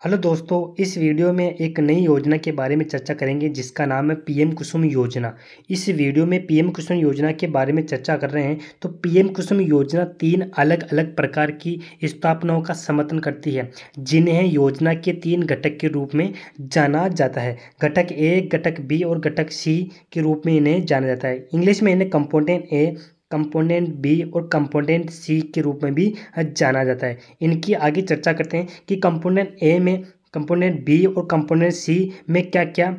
Hello दोस्तों, इस video में एक नई योजना के बारे में चर्चा करेंगे जिसका नाम है पीएम कुसुम योजना। इस वीडियो में पीएम कुसुम योजना के बारे में चर्चा कर रहे हैं। तो पीएम कुसुम योजना 3 अलग अलग प्रकार की स्थापनाओं का समर्थन करती है, जिन्हें योजना के 3 घटक के रूप में जाना जाता है। घटक ए, घटक बी और घटक सी के रूप में इन्हें जाना जाता है। इंग्लिश में इन्हें कंपोनेंट ए, कंपोनेंट बी और कंपोनेंट सी के रूप में भी जाना जाता है। इनकी आगे चर्चा करते हैं कि कंपोनेंट ए में, कंपोनेंट बी और कंपोनेंट सी में क्या क्या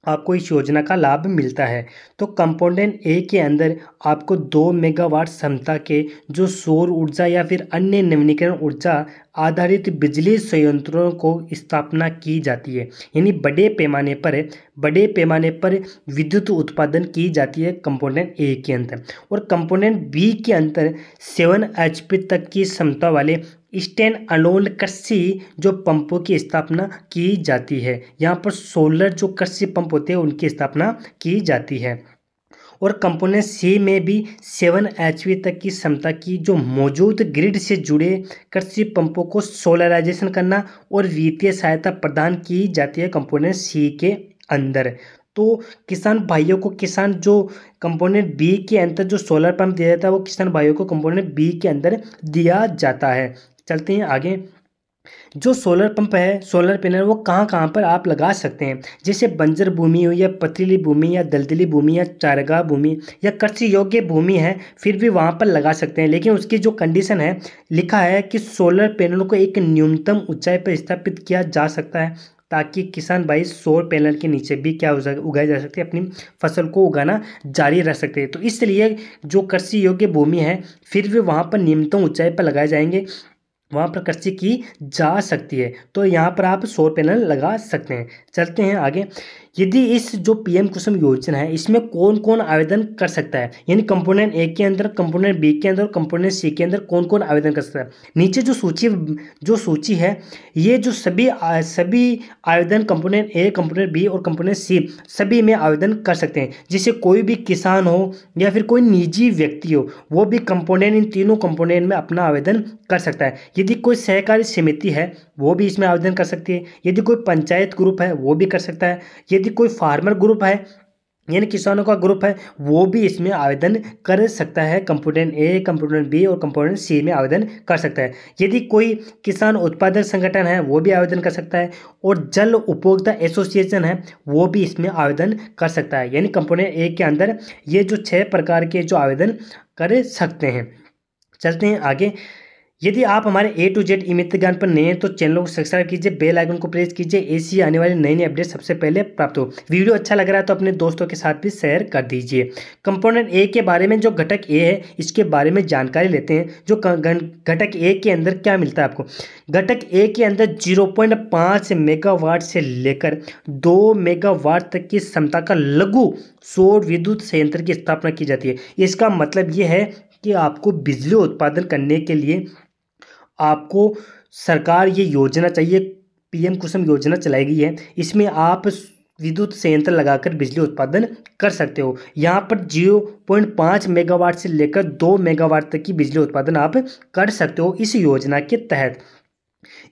आपको इस योजना का लाभ मिलता है। तो कंपोनेंट ए के अंदर आपको 2 मेगावाट क्षमता के जो सौर ऊर्जा या फिर अन्य नवीनीकरण ऊर्जा आधारित बिजली संयंत्रों को स्थापना की जाती है, यानी बड़े पैमाने पर विद्युत उत्पादन की जाती है कंपोनेंट ए के अंदर। और कंपोनेंट बी के अंदर 7 HP तक की क्षमता वाले स्टैंड अलोन कृषि जो पंपों की स्थापना की जाती है। यहाँ पर सोलर जो कृषि पंप होते हैं उनकी स्थापना की जाती है। और कंपोनेंट सी में भी 7 HP तक की क्षमता की जो मौजूद ग्रिड से जुड़े कृषि पंपों को सोलराइजेशन करना और वित्तीय सहायता प्रदान की जाती है कंपोनेंट सी के अंदर। तो किसान भाइयों को जो कंपोनेंट बी के अंदर जो सोलर पंप दिया जाता है वो किसान भाइयों को कंपोनेंट बी के अंदर दिया जाता है। चलते हैं आगे। जो सोलर पंप है, सोलर पैनल, वो कहाँ कहाँ पर आप लगा सकते हैं। जैसे बंजर भूमि हो या पथरीली भूमि या दलदली भूमि या चारागाह भूमि या कृषि योग्य भूमि है, फिर भी वहाँ पर लगा सकते हैं। लेकिन उसकी जो कंडीशन है, लिखा है कि सोलर पैनल को एक न्यूनतम ऊंचाई पर स्थापित किया जा सकता है, ताकि किसान भाई सौर पैनल के नीचे भी क्या उगाए जा सकते हैं, अपनी फसल को उगाना जारी रख सकते हैं। तो इसलिए जो कृषि योग्य भूमि है, फिर भी वहाँ पर न्यूनतम ऊंचाई पर लगाए जाएंगे, वहाँ पर कृषि की जा सकती है। तो यहाँ पर आप सौर पैनल लगा सकते हैं। चलते हैं आगे। यदि इस जो पीएम कुसुम योजना है, इसमें कौन कौन आवेदन कर सकता है, यानी कंपोनेंट ए के अंदर, कंपोनेंट बी के अंदर और कंपोनेंट सी के अंदर कौन कौन आवेदन कर सकता है। नीचे जो सूची है, ये जो सभी आवेदन कंपोनेंट ए, कंपोनेंट बी और कंपोनेंट सी सभी में आवेदन कर सकते हैं। जिसे कोई भी किसान हो या फिर कोई निजी व्यक्ति हो, वो भी इन तीनों कंपोनेंट में अपना आवेदन कर सकता है। यदि कोई सहकारी समिति है, वो भी इसमें आवेदन कर सकती है। यदि कोई पंचायत ग्रुप है, वो भी कर सकता है। यदि कोई फार्मर ग्रुप है, यानी किसानों का ग्रुप है, वो भी इसमें आवेदन कर सकता है। कंपोनेंट ए, कंपोनेंट बी और कंपोनेंट सी में आवेदन कर सकता है। यदि कोई किसान उत्पादक संगठन है, वो भी आवेदन कर सकता है। और जल उपभोक्ता एसोसिएशन है, वो भी इसमें आवेदन कर सकता है। यानी कंपोनेंट ए के अंदर ये जो 6 प्रकार के जो आवेदन कर सकते हैं। चलते हैं आगे। यदि आप हमारे A to Z ई-मित्र ज्ञान पर नए हैं तो चैनल को सब्सक्राइब कीजिए, बेल आइकन को प्रेस कीजिए, ऐसी आने वाली नई नई अपडेट सबसे पहले प्राप्त हो। वीडियो अच्छा लग रहा है तो अपने दोस्तों के साथ भी शेयर कर दीजिए। कंपोनेंट ए के बारे में, जो घटक ए है, इसके बारे में जानकारी लेते हैं। जो घटक ए के अंदर क्या मिलता है आपको। घटक ए के अंदर 0.5 मेगावाट से लेकर 2 मेगावाट तक की क्षमता का लघु सौर विद्युत संयंत्र की स्थापना की जाती है। इसका मतलब ये है कि आपको बिजली उत्पादन करने के लिए आपको सरकार ये योजना चाहिए, पीएम कुसुम योजना चलाई गई है। इसमें आप विद्युत संयंत्र लगाकर बिजली उत्पादन कर सकते हो। यहाँ पर 0.5 मेगावाट से लेकर 2 मेगावाट तक की बिजली उत्पादन आप कर सकते हो इस योजना के तहत।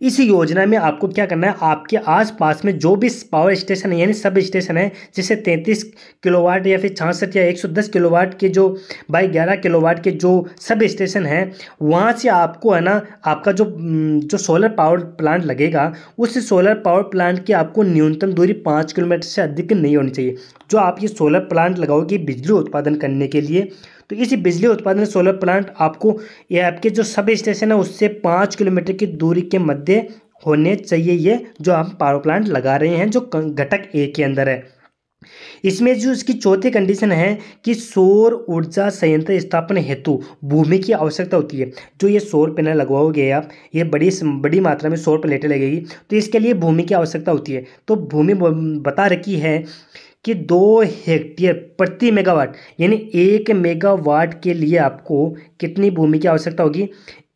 इस योजना में आपको क्या करना है, आपके आसपास में जो भी पावर स्टेशन है, यानी सब स्टेशन है, जैसे 33 किलोवाट या फिर 66 या 110 किलोवाट के जो बाई 11 किलोवाट के जो सब स्टेशन है, वहाँ से आपको है ना, आपका जो सोलर पावर प्लांट लगेगा, उस सोलर पावर प्लांट की आपको न्यूनतम दूरी 5 किलोमीटर से अधिक नहीं होनी चाहिए। जो आप ये सोलर प्लांट लगाओगे बिजली उत्पादन करने के लिए, तो इसी बिजली उत्पादन सोलर प्लांट आपको, ये आपके जो सब स्टेशन है उससे 5 किलोमीटर की दूरी के मध्य होने चाहिए। ये जो आप पावर प्लांट लगा रहे हैं, जो घटक ए के अंदर है। इसमें जो इसकी चौथी कंडीशन है कि सौर ऊर्जा संयंत्र स्थापना हेतु भूमि की आवश्यकता होती है। जो ये सौर पैनल लगवाओगे आप, ये बड़ी मात्रा में सौर प्लेटें लगेगी, तो इसके लिए भूमि की आवश्यकता होती है। तो भूमि बता रखी है कि 2 हेक्टेयर प्रति मेगावाट, यानी 1 मेगावाट के लिए आपको कितनी भूमि की आवश्यकता होगी,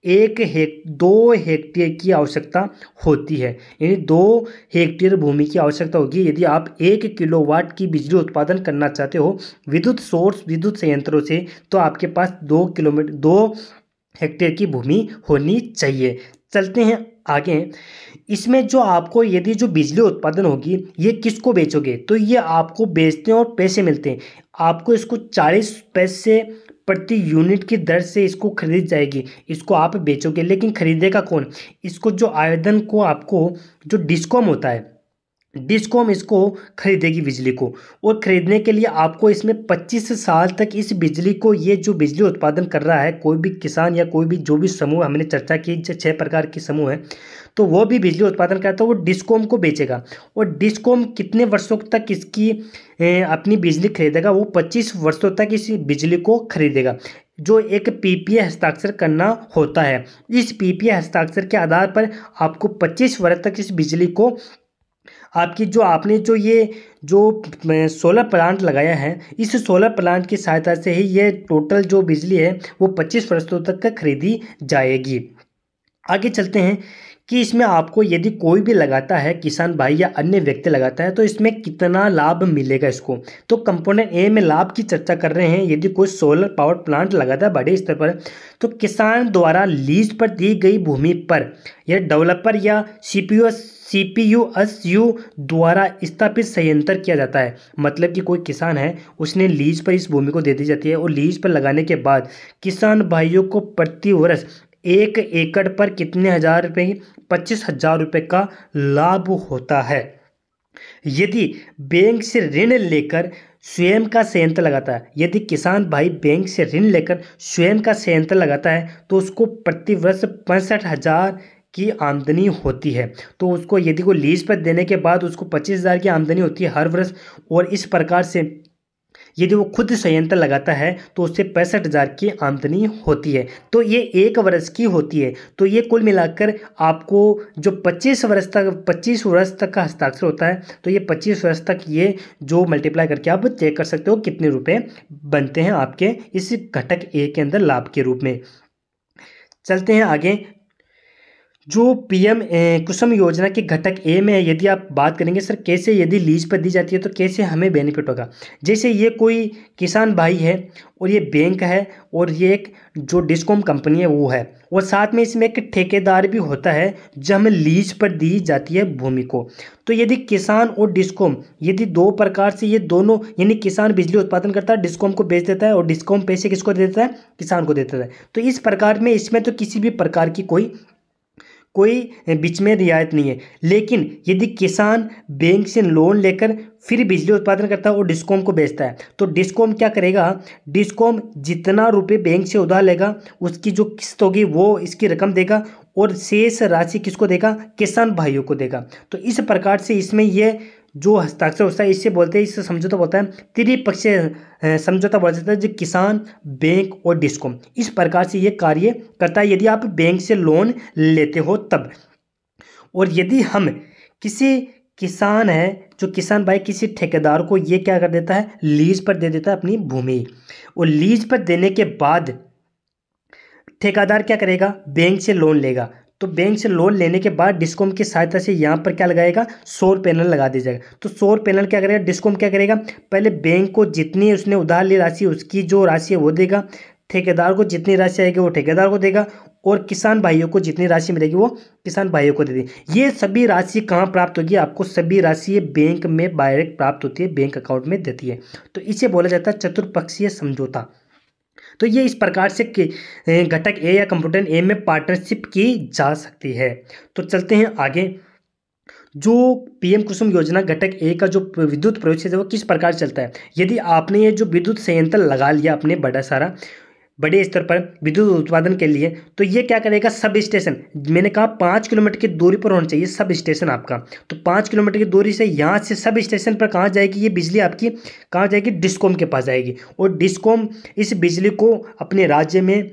2 हेक्टेयर की आवश्यकता होती है। यानी 2 हेक्टेयर भूमि की आवश्यकता होगी यदि आप 1 किलोवाट की बिजली उत्पादन करना चाहते हो विद्युत संयंत्रों से, तो आपके पास 2 हेक्टेयर की भूमि होनी चाहिए। चलते हैं आगे इसमें जो आपको यदि जो बिजली उत्पादन होगी ये किसको बेचोगे, तो ये आपको बेचते हैं और पैसे मिलते हैं। आपको इसको 40 पैसे प्रति यूनिट की दर से इसको खरीद जाएगी, इसको आप बेचोगे। लेकिन खरीदेगा कौन, इसको जो आवेदन को आपको जो डिस्कॉम होता है, डिस्कॉम इसको खरीदेगी बिजली को। और खरीदने के लिए आपको इसमें 25 साल तक इस बिजली को, ये जो बिजली उत्पादन कर रहा है कोई भी किसान या कोई भी जो भी समूह, हमने चर्चा की 6 प्रकार के समूह है, तो वो भी बिजली उत्पादन करता है, वो डिस्कॉम को बेचेगा। और डिस्कॉम कितने वर्षों तक इसकी अपनी बिजली खरीदेगा, वो 25 वर्षों तक इस बिजली को खरीदेगा, जो एक पीपीए हस्ताक्षर करना होता है। इस पीपीए हस्ताक्षर के आधार पर आपको 25 वर्ष तक इस बिजली को आपकी जो आपने जो ये जो सोलर प्लांट लगाया है, इस सोलर प्लांट की सहायता से ही ये टोटल जो बिजली है वो 25 वर्षों तक खरीदी जाएगी। आगे चलते हैं कि इसमें आपको यदि कोई भी लगाता है, किसान भाई या अन्य व्यक्ति लगाता है, तो इसमें कितना लाभ मिलेगा इसको। तो कंपोनेंट ए में लाभ की चर्चा कर रहे हैं। यदि कोई सोलर पावर प्लांट लगाता है बड़े स्तर पर, तो किसान द्वारा लीज पर दी गई भूमि पर या डेवलपर या सीपीयूएसयू द्वारा स्थापित संयंत्र किया जाता है। मतलब कि कोई किसान है, उसने लीज पर इस भूमि को दे दी जाती है और लीज पर लगाने के बाद किसान भाइयों को प्रति वर्ष 1 एकड़ पर कितने हजार रुपये, 25,000 रुपये का लाभ होता है। यदि बैंक से ऋण लेकर स्वयं का संयंत्र लगाता है, यदि किसान भाई बैंक से ऋण लेकर स्वयं का संयंत्र लगाता है, तो उसको प्रति वर्ष 65,000 की आमदनी होती है। तो उसको यदि को लीज पर देने के बाद उसको 25,000 की आमदनी होती है हर वर्ष। और इस प्रकार से यदि वो खुद संयंत्र लगाता है तो उससे 65,000 की आमदनी होती है। तो ये 1 वर्ष की होती है। तो ये कुल मिलाकर आपको जो 25 वर्ष तक का हस्ताक्षर होता है, तो ये 25 वर्ष तक ये जो मल्टीप्लाई करके आप चेक कर सकते हो कितने रुपए बनते हैं आपके इस घटक ए के अंदर लाभ के रूप में। चलते हैं आगे। जो पीएम कुसुम योजना के घटक ए में यदि आप बात करेंगे सर कैसे यदि लीज पर दी जाती है तो कैसे हमें बेनिफिट होगा। जैसे ये कोई किसान भाई है और ये बैंक है और ये एक जो डिस्कॉम कंपनी है वो है, और साथ में इसमें एक ठेकेदार भी होता है जो हमें लीज पर दी जाती है भूमि को। तो यदि किसान और डिस्कॉम यदि 2 प्रकार से ये दोनों, यानी किसान बिजली उत्पादन करता है, डिस्कॉम को बेच देता है और डिस्कॉम पैसे किसको देता है, किसान को देता है। तो इस प्रकार में इसमें तो किसी भी प्रकार की कोई बीच में रियायत नहीं है। लेकिन यदि किसान बैंक से लोन लेकर फिर बिजली उत्पादन करता है और डिस्कॉम को बेचता है, तो डिस्कॉम क्या करेगा, डिस्कॉम जितना रुपए बैंक से उधार लेगा उसकी जो किस्त होगी वो इसकी रकम देगा और शेष राशि किसको देगा, किसान भाइयों को देगा। तो इस प्रकार से इसमें ये जो हस्ताक्षर होता है इससे बोलते हैं, इससे समझौता बोलता है त्रिपक्षीय समझौता बोला जाता है, जो किसान बैंक और डिस्कॉम इस प्रकार से ये कार्य करता है यदि आप बैंक से लोन लेते हो तब। और यदि हम किसी किसान है, जो किसान भाई किसी ठेकेदार को ये क्या कर देता है, लीज पर दे देता है अपनी भूमि, और लीज पर देने के बाद ठेकेदार क्या करेगा, बैंक से लोन लेगा। तो बैंक से लोन लेने के बाद डिस्कॉम की सहायता से यहाँ पर क्या लगाएगा, सौर पैनल लगा दिया जाएगा। तो सौर पैनल क्या करेगा, डिस्कॉम क्या करेगा, पहले बैंक को जितनी उसने उधार ली राशि उसकी जो राशि है वो देगा, ठेकेदार को जितनी राशि आएगी वो ठेकेदार को देगा, और किसान भाइयों को जितनी राशि मिलेगी वो किसान भाइयों को दे देगी। ये सभी राशि कहाँ प्राप्त होगी, आपको सभी राशि बैंक में डायरेक्ट प्राप्त होती है, बैंक अकाउंट में देती है। तो इसे बोला जाता है चतुर्पक्षीय समझौता। तो ये इस प्रकार से घटक ए या कंपोनेंट ए में पार्टनरशिप की जा सकती है। तो चलते हैं आगे। जो पीएम कुसुम योजना घटक ए का जो विद्युत प्रोजेक्ट है वो किस प्रकार चलता है। यदि आपने ये जो विद्युत संयंत्र लगा लिया अपने बड़े स्तर पर विद्युत उत्पादन के लिए, तो ये क्या करेगा, सब स्टेशन, मैंने कहा 5 किलोमीटर की दूरी पर होना चाहिए सब स्टेशन आपका। तो 5 किलोमीटर की दूरी से यहाँ से सब स्टेशन पर कहाँ जाएगी ये बिजली आपकी, कहाँ जाएगी, डिस्कॉम के पास जाएगी। और डिस्कॉम इस बिजली को अपने राज्य में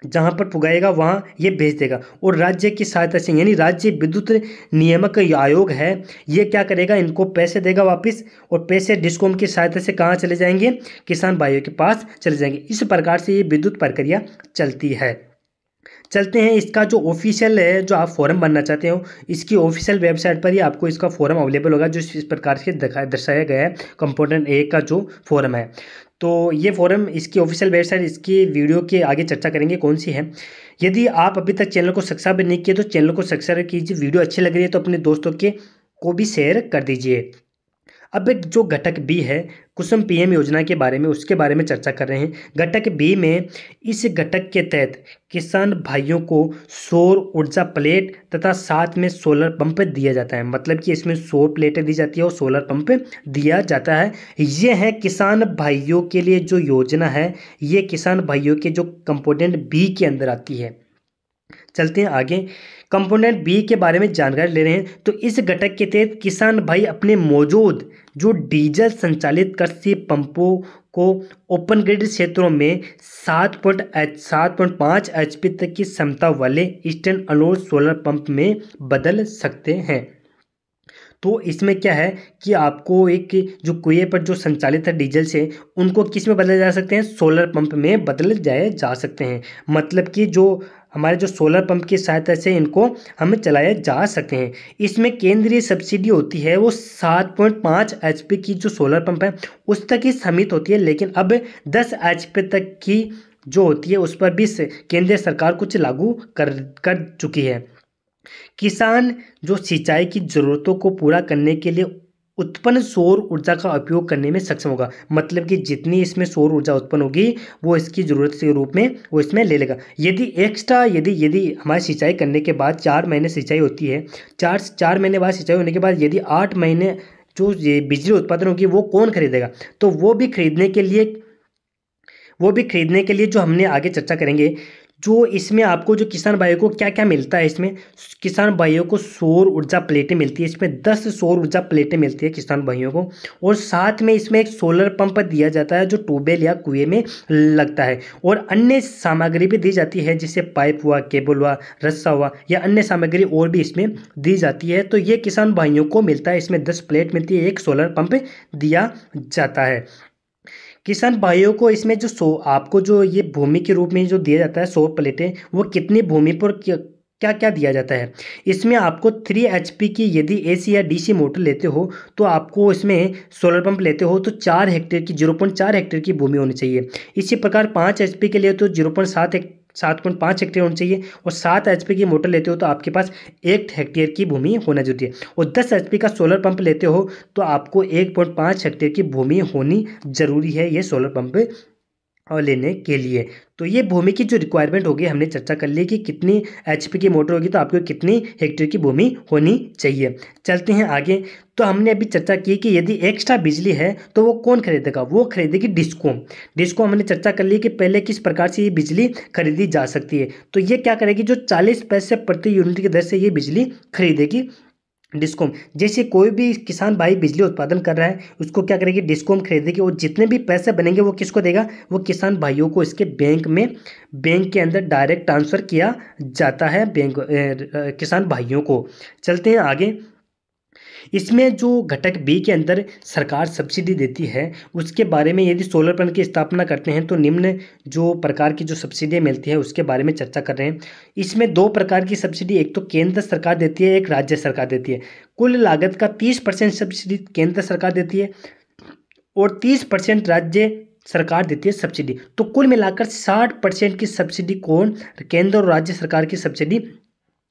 जहाँ पर पुगाएगा वहाँ ये भेज देगा, और राज्य की सहायता से, यानी राज्य विद्युत नियामक आयोग है, ये क्या करेगा, इनको पैसे देगा वापस, और पैसे डिस्कॉम की सहायता से कहाँ चले जाएंगे, किसान भाइयों के पास चले जाएंगे। इस प्रकार से ये विद्युत प्रक्रिया चलती है। चलते हैं इसका जो ऑफिशियल है, जो आप फॉर्म बनना चाहते हो, इसकी ऑफिशियल वेबसाइट पर ही आपको इसका फॉर्म अवेलेबल होगा, जो इस प्रकार से दर्शाया गया है कंपोनेंट ए का जो फॉर्म है। तो ये फॉर्म इसकी ऑफिशियल वेबसाइट, इसकी वीडियो के आगे चर्चा करेंगे कौन सी है। यदि आप अभी तक चैनल को सब्सक्राइब नहीं किए तो चैनल को सब्सक्राइब कीजिए। वीडियो अच्छी लग रही है तो अपने दोस्तों के को भी शेयर कर दीजिए। अब एक जो घटक बी है कुसुम पीएम योजना के बारे में, उसके बारे में चर्चा कर रहे हैं। घटक बी में इस घटक के तहत किसान भाइयों को सौर ऊर्जा प्लेट तथा साथ में सोलर पंप दिया जाता है। मतलब कि इसमें सौर प्लेटें दी जाती है और सोलर पंप दिया जाता है। ये है किसान भाइयों के लिए जो योजना है, ये किसान भाइयों के जो कंपोनेंट बी के अंदर आती है। चलते हैं आगे, कंपोनेंट बी के बारे में जानकारी ले रहे हैं। तो इस घटक के तहत किसान भाई अपने मौजूद जो डीजल संचालित कृषि पंपों को ओपन ग्रिड क्षेत्रों में 7.5 HP तक की क्षमता वाले स्टैंड अलोन सोलर पंप में बदल सकते हैं। तो इसमें क्या है कि आपको एक जो कुएं पर जो संचालित है डीजल से, उनको किस में बदले जा सकते हैं, सोलर पंप में बदले जाए जा सकते हैं। मतलब कि जो हमारे जो सोलर पंप की सहायता से इनको हम चलाए जा सकते हैं। इसमें केंद्रीय सब्सिडी होती है वो 7.5 HP की जो सोलर पंप है उस तक ही सीमित होती है, लेकिन अब 10 HP तक की जो होती है उस पर भी केंद्रीय सरकार कुछ लागू कर चुकी है। किसान जो सिंचाई की ज़रूरतों को पूरा करने के लिए उत्पन्न सौर ऊर्जा का उपयोग करने में सक्षम होगा। मतलब कि जितनी इसमें सौर ऊर्जा उत्पन्न होगी वो इसकी ज़रूरत के रूप में वो इसमें ले लेगा। यदि एक्स्ट्रा यदि हमारी सिंचाई करने के बाद 4 महीने सिंचाई होती है, 4 महीने बाद सिंचाई होने के बाद यदि 8 महीने जो ये बिजली उत्पादन होगी वो कौन खरीदेगा, तो वो भी खरीदने के लिए जो हमने आगे चर्चा करेंगे। जो इसमें आपको जो किसान भाइयों को क्या क्या मिलता है, इसमें किसान भाइयों को सौर ऊर्जा प्लेटें मिलती है। इसमें 10 सौर ऊर्जा प्लेटें मिलती है किसान भाइयों को, और साथ में इसमें एक सोलर पंप दिया जाता है जो ट्यूबवेल या कुएं में लगता है, और अन्य सामग्री भी दी जाती है जिससे पाइप हुआ, केबल हुआ, रस्सा हुआ या अन्य सामग्री और भी इसमें दी जाती है। तो ये किसान भाइयों को मिलता है। इसमें 10 प्लेट मिलती है, एक सोलर पंप दिया जाता है किसान भाइयों को। इसमें जो आपको जो ये भूमि के रूप में जो दिया जाता है सौर प्लेटें, वो कितनी भूमि पर क्या क्या दिया जाता है। इसमें आपको 3 HP की यदि AC या DC मोटर लेते हो तो आपको इसमें सोलर पंप लेते हो तो 4 हेक्टेयर की 0.4 हेक्टेयर की भूमि होनी चाहिए। इसी प्रकार 5 HP के लिए तो 7.5 हेक्टेयर होनी चाहिए, और 7 HP की मोटर लेते हो तो आपके पास 1 हेक्टेयर की भूमि होना जरूरी है, और 10 HP का सोलर पंप लेते हो तो आपको 1.5 हेक्टेयर की भूमि होनी जरूरी है ये सोलर पंप और लेने के लिए। तो ये भूमि की जो रिक्वायरमेंट होगी हमने चर्चा कर ली कि कितनी HP की मोटर होगी तो आपको कितनी हेक्टेयर की भूमि होनी चाहिए। चलते हैं आगे। तो हमने अभी चर्चा की कि यदि एक्स्ट्रा बिजली है तो वो कौन खरीदेगा, वो खरीदेगी डिस्कॉम। हमने चर्चा कर ली कि पहले किस प्रकार से ये बिजली खरीदी जा सकती है। तो ये क्या करेगी, जो 40 पैसे प्रति यूनिट की दर से ये बिजली खरीदेगी डिस्कॉम। जैसे कोई भी किसान भाई बिजली उत्पादन कर रहा है उसको क्या करेगी, डिस्कॉम खरीदेगी, और जितने भी पैसे बनेंगे वो किसको देगा, वो किसान भाइयों को इसके बैंक के अंदर डायरेक्ट ट्रांसफ़र किया जाता है किसान भाइयों को। चलते हैं आगे। इसमें जो घटक बी के अंदर सरकार सब्सिडी देती है उसके बारे में, यदि सोलर प्लांट की स्थापना करते हैं तो निम्न जो प्रकार की जो सब्सिडियाँ मिलती है उसके बारे में चर्चा कर रहे हैं। इसमें 2 प्रकार की सब्सिडी, एक तो केंद्र सरकार देती है, एक राज्य सरकार देती है। कुल लागत का 30% सब्सिडी केंद्र सरकार देती है और 30% राज्य सरकार देती है सब्सिडी। तो कुल मिलाकर 60% की सब्सिडी कौन, केंद्र और राज्य सरकार की सब्सिडी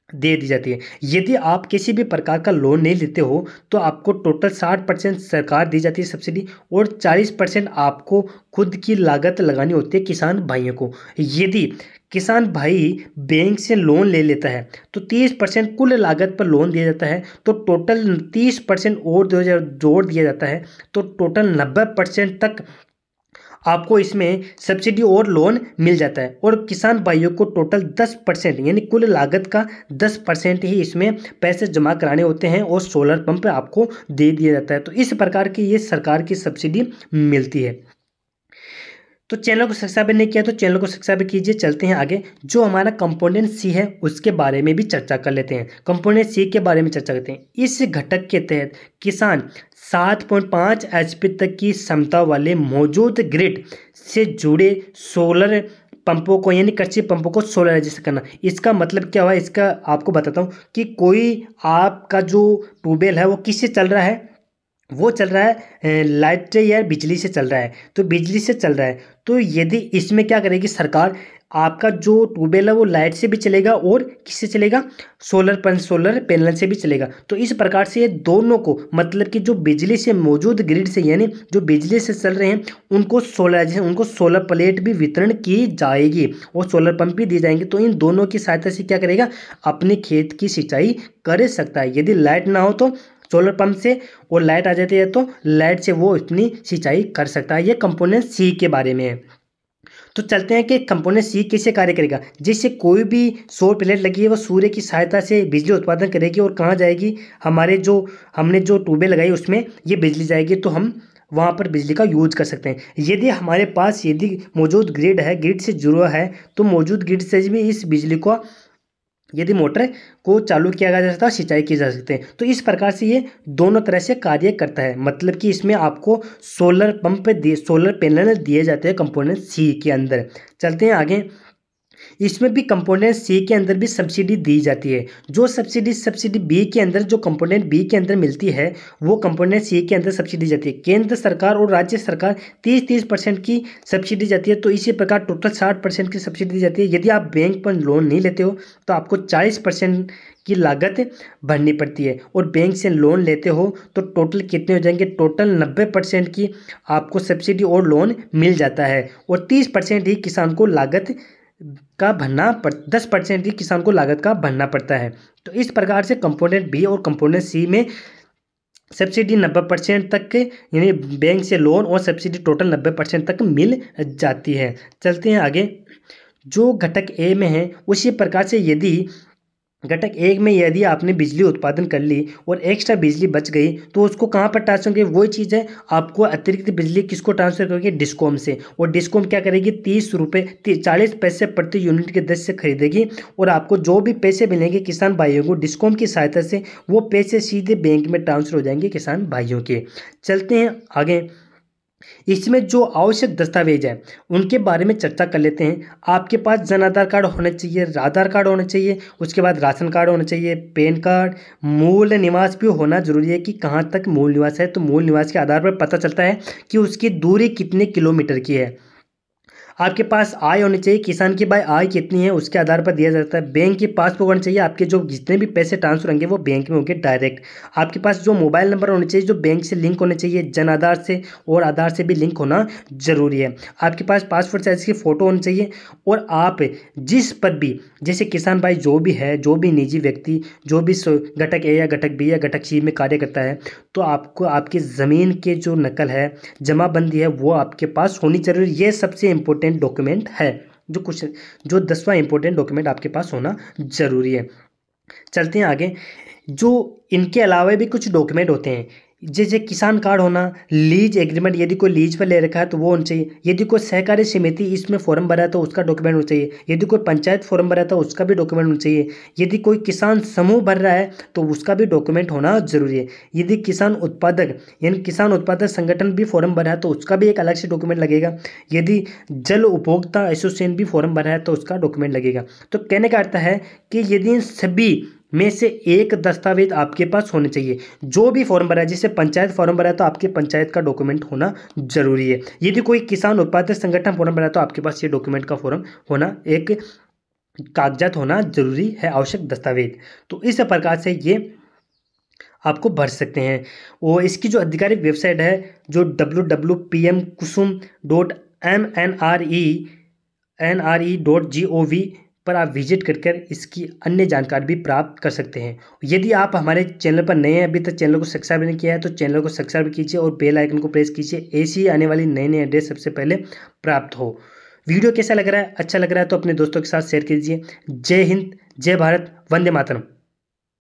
दे दी जाती है। यदि आप किसी भी प्रकार का लोन नहीं लेते हो तो आपको टोटल 60% सरकार दी जाती है सब्सिडी, और 40% आपको खुद की लागत लगानी होती है किसान भाइयों को। यदि किसान भाई बैंक से लोन ले लेता है तो 30% कुल लागत पर लोन दिया जाता है, तो टोटल 30% और जोड़ दिया जाता है, तो टोटल 90% तक आपको इसमें सब्सिडी और लोन मिल जाता है। और किसान भाइयों को टोटल 10% यानी कुल लागत का 10% ही इसमें पैसे जमा कराने होते हैं और सोलर पंप आपको दे दिया जाता है। तो इस प्रकार की ये सरकार की सब्सिडी मिलती है। तो चैनल को सब्सक्राइब नहीं किया तो चैनल को सब्सक्राइब कीजिए। चलते हैं आगे। जो हमारा कंपोनेंट सी है उसके बारे में भी चर्चा कर लेते हैं। कंपोनेंट सी के बारे में चर्चा करते हैं। इस घटक के तहत किसान 7.5 HP तक की क्षमता वाले मौजूद ग्रिड से जुड़े सोलर पंपों को यानी कृषि पंपों को सोलराइजेशन करना। इसका मतलब क्या हुआ, इसका आपको बताता हूँ कि कोई आपका जो ट्यूबवेल है वो किससे चल रहा है, वो चल रहा है लाइट या बिजली से चल रहा है, तो बिजली से चल रहा है। तो यदि इसमें क्या करेगी सरकार, आपका जो ट्यूबवेल है वो लाइट से भी चलेगा और किससे चलेगा, सोलर पैनल से भी चलेगा। तो इस प्रकार से ये दोनों को, मतलब कि जो बिजली से मौजूद ग्रिड से यानी जो बिजली से चल रहे हैं उनको सोलराइजेशन, उनको सोलर प्लेट भी वितरण की जाएगी और सोलर पंप भी दिए जाएंगे। तो इन दोनों की सहायता से क्या करेगा, अपने खेत की सिंचाई कर सकता है। यदि लाइट ना हो तो सोलर पंप से, और लाइट आ जाती है तो लाइट से वो इतनी सिंचाई कर सकता है। ये कंपोनेंट सी के बारे में है। तो चलते हैं कि कंपोनेंट सी कैसे कार्य करेगा। जिससे कोई भी सौर प्लेट लगी है वो सूर्य की सहायता से बिजली उत्पादन करेगी और कहाँ जाएगी, हमारे जो हमने जो ट्यूबवेल लगाई उसमें ये बिजली जाएगी, तो हम वहाँ पर बिजली का यूज कर सकते हैं। यदि हमारे पास यदि मौजूद ग्रिड है, ग्रिड से जुड़ा है, तो मौजूद ग्रिड से भी इस बिजली को यदि मोटर को चालू किया जा सकता है, सिंचाई की जा सकती है। तो इस प्रकार से ये दोनों तरह से कार्य करता है। मतलब कि इसमें आपको सोलर पैनल दिए जाते हैं कंपोनेंट सी के अंदर। चलते हैं आगे। इसमें भी कंपोनेंट सी के अंदर भी सब्सिडी दी जाती है। जो सब्सिडी बी के अंदर, जो कंपोनेंट बी के अंदर मिलती है वो कंपोनेंट सी के अंदर सब्सिडी जाती है। केंद्र सरकार और राज्य सरकार 30% की सब्सिडी जाती है। तो इसी प्रकार टोटल 60% की सब्सिडी दी जाती है। यदि आप बैंक पर लोन नहीं लेते हो तो आपको 40% की लागत भरनी पड़ती है, और बैंक से लोन लेते हो तो टोटल कितने हो जाएंगे, टोटल 90% की आपको सब्सिडी और लोन मिल जाता है, और 30% ही किसान को लागत का भरना 10% ही किसान को लागत का भरना पड़ता है। तो इस प्रकार से कंपोनेंट बी और कंपोनेंट सी में सब्सिडी 90% तक, यानी बैंक से लोन और सब्सिडी टोटल 90% तक मिल जाती है। चलते हैं आगे। जो घटक ए में है उसी प्रकार से यदि घटक एक में यदि आपने बिजली उत्पादन कर ली और एक्स्ट्रा बिजली बच गई तो उसको कहाँ पर ट्रांसफर करेगी, वही चीज़ है, आपको अतिरिक्त बिजली किसको ट्रांसफर करेगी, डिस्कॉम से। और डिस्कॉम क्या करेगी, 40 पैसे प्रति यूनिट के दर से खरीदेगी, और आपको जो भी पैसे मिलेंगे किसान भाइयों को डिस्कॉम की सहायता से वो पैसे सीधे बैंक में ट्रांसफर हो जाएंगे किसान भाइयों के। चलते हैं आगे। इसमें जो आवश्यक दस्तावेज हैं उनके बारे में चर्चा कर लेते हैं। आपके पास जन आधार कार्ड होना चाहिए, आधार कार्ड होना चाहिए, उसके बाद राशन कार्ड होना चाहिए, पैन कार्ड, मूल निवास भी होना जरूरी है कि कहाँ तक मूल निवास है। तो मूल निवास के आधार पर पता चलता है कि उसकी दूरी कितने किलोमीटर की है। आपके पास आय होनी चाहिए, किसान की भाई आय कितनी है उसके आधार पर दिया जाता है। बैंक की पासबुक होनी चाहिए, आपके जो जितने भी पैसे ट्रांसफर होंगे वो बैंक में होंगे डायरेक्ट। आपके पास जो मोबाइल नंबर होने चाहिए जो बैंक से लिंक होने चाहिए, जन आधार से और आधार से भी लिंक होना जरूरी है। आपके पास पासपोर्ट साइज की फ़ोटो होनी चाहिए, और आप जिस पर भी, जैसे किसान भाई जो भी है, जो भी निजी व्यक्ति जो भी घटक ए या घटक बी या घटक सी में कार्य करता है, तो आपको आपकी ज़मीन के जो नकल है, जमाबंदी है, वो आपके पास होनी जरूरी। ये सबसे इम्पोर्टेंट डॉक्यूमेंट है, जो 10वां इंपॉर्टेंट डॉक्यूमेंट आपके पास होना जरूरी है। चलते हैं आगे। जो इनके अलावा भी कुछ डॉक्यूमेंट होते हैं, जैसे किसान कार्ड होना, लीज एग्रीमेंट, यदि कोई लीज पर ले रखा है तो वो होना चाहिए। यदि कोई सहकारी समिति इसमें फॉर्म भरा है तो उसका डॉक्यूमेंट होना चाहिए। यदि कोई पंचायत फॉर्म भरा है तो उसका भी डॉक्यूमेंट होना चाहिए। यदि कोई किसान समूह भर रहा है तो उसका भी डॉक्यूमेंट होना जरूरी है। यदि किसान उत्पादक यानी किसान उत्पादक संगठन भी फॉर्म भरा है तो उसका भी एक अलग से डॉक्यूमेंट लगेगा। यदि जल उपभोक्ता एसोसिएशन भी फॉर्म भरा है तो उसका डॉक्यूमेंट लगेगा। तो कहने का अर्थ है कि यदि इन सभी में से एक दस्तावेज आपके पास होने चाहिए। जो भी फॉर्म भरा है, जैसे पंचायत फॉर्म भरा है तो आपके पंचायत का डॉक्यूमेंट होना जरूरी है। यदि कोई किसान उत्पादक संगठन फॉर्म भरा है तो आपके पास ये डॉक्यूमेंट का फॉर्म होना, एक कागजात होना जरूरी है, आवश्यक दस्तावेज। तो इस प्रकार से ये आपको भर सकते हैं। और इसकी जो आधिकारिक वेबसाइट है जो www.pmkusum.nre.gov पर आप विजिट कर इसकी अन्य जानकारी भी प्राप्त कर सकते हैं। यदि आप हमारे चैनल पर नए हैं, अभी तक चैनल को सब्सक्राइब नहीं किया है तो चैनल को सब्सक्राइब कीजिए और बेल आइकन को प्रेस कीजिए, ऐसी आने वाली नई नई अपडेट सबसे पहले प्राप्त हो। वीडियो कैसा लग रहा है, अच्छा लग रहा है तो अपने दोस्तों के साथ शेयर कीजिए। जय हिंद, जय भारत, वंदे मातरम।